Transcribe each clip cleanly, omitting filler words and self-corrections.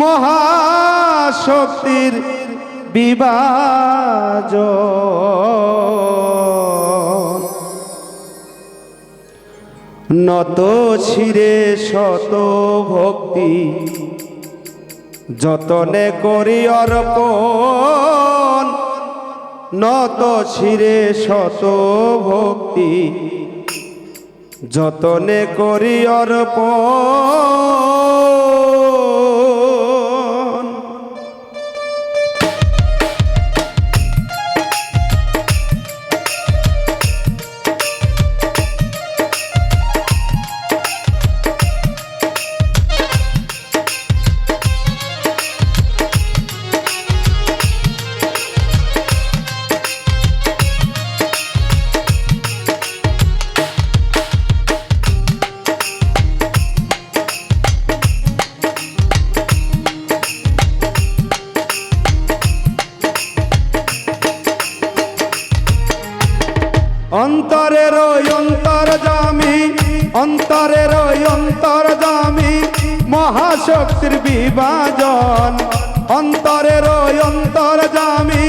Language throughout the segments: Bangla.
মহাশক্তির বিভাজন নত শিরে শত ভক্তি যতনে করি অর্পণ নত শিরে শত ভক্তি যতনে করি অর্পণ অন্তরের অন্তর্যামী অন্তরের অন্তর্যামী মহাশক্তির বিভাজন অন্তরের অন্তর্যামী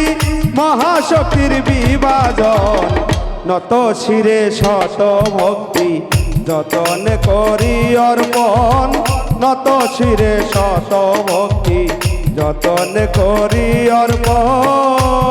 মহাশক্তির বিভাজন নত শিরে শত ভক্তি যতন করি অর্পণ নত শিরে শত ভক্তি যতন করি অর্পণ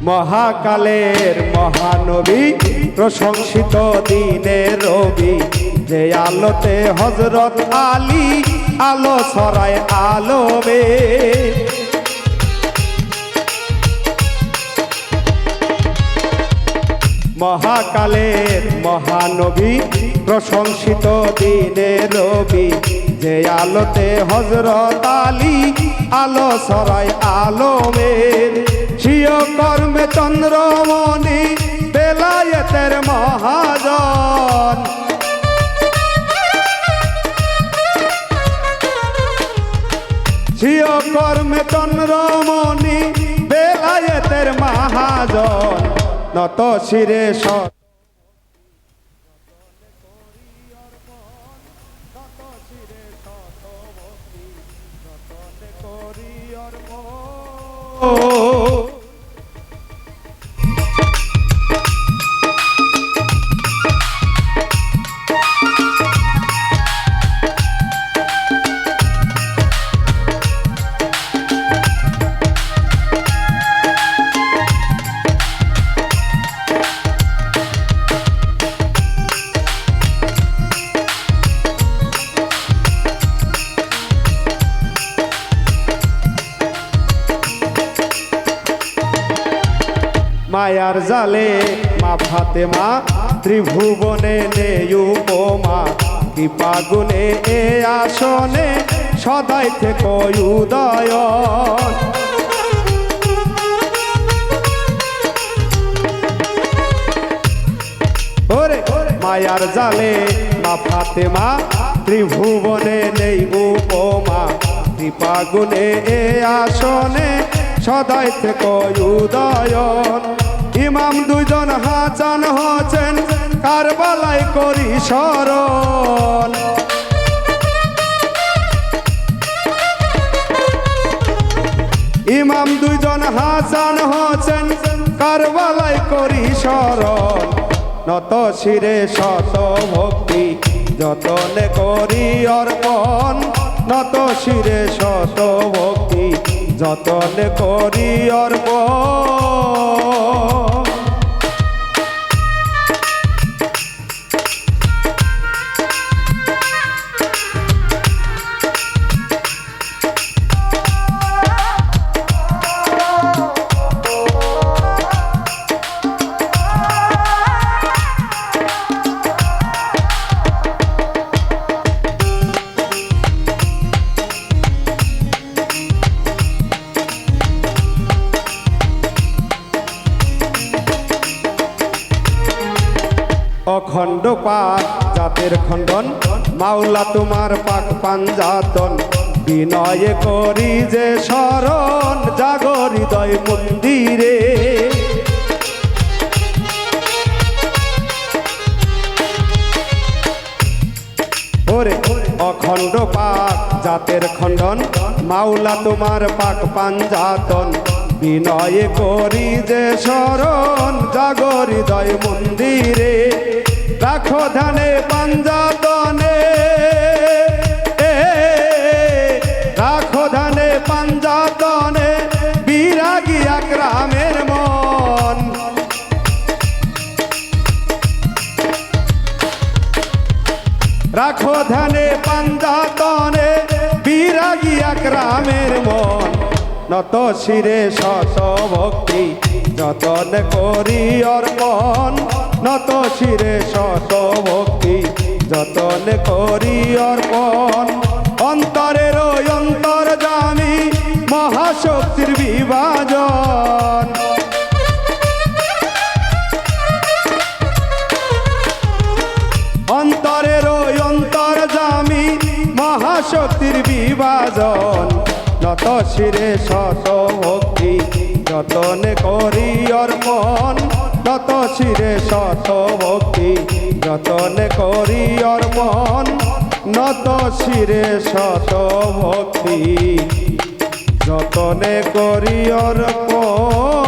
মহাকালের মহানবী প্রশংসিত দিনের রবি যে আলোতে হযরত আলী আলো ছড়ায় আলোবে মহাকালের মহানবী প্রশংসিত দিনের রবি যে আলোতে হযরত আলী আলো ছড়ায় আলোমের স্বীয় কর্মে চন্দ্রমণি বেলায়েতের মহাজন স্বীয় কর্মে চন্দ্রমণি বেলায়েতের মহাজন নত শিরে শত মায়ার জালে মা ফাতেমা ত্রিভুবনে নেই উপমা কৃপা গুণে এ আসনে সদাই থেকে উদয়ন ওরে মায়ার জালে মা ফাতেমা ত্রিভুবনে নেই উপমা কৃপা গুণে এ আসনে সদাই থেকে উদয়ন ইমাম দুইজন হাসান হোসেন কারবালায় করি স্মরণ ইমাম দুইজন হাসান হোসেন কারবালায় করি স্মরণ নত শিরে শত ভক্তি যতনে করি অর্পণ নত শিরে শত ভক্তি যতনে করি অর্পণ অখণ্ড পাক জাতের খণ্ডন মাওলা তোমার পাক পাঞ্জাতন বিনয়ে করি যে শরণ জাগো হৃদয় মন্দিরে ওরে অখণ্ড পাক জাতের খণ্ডন মাওলা তোমার পাক পাঞ্জাতন বিনয়ে করি যে শরণ জাগো হৃদয় মন্দিরে রাখো ধ্যানে পাঞ্জাতনে রাখো ধ্যানে পাঞ্জাতনে বিরাগী আকরামের মন রাখো ধ্যানে পাঞ্জাতনে বিরাগী আকরামের মন নত শিরে শত ভক্তি যতন করি অর্পণ নত শিরে শত ভক্তি যতন করি অর্পণ অন্তরের অন্তর জামি মহাশক্তির বিভাজন অন্তরের অন্তর জামি মহাশক্তির বিভাজন নত শিরে শত ভক্তি যতন করি অর্পণ নত শিরে শত ভক্তি যতন করি অর্পণ নত শিরে শত ভক্তি যতনে করি অর্পণ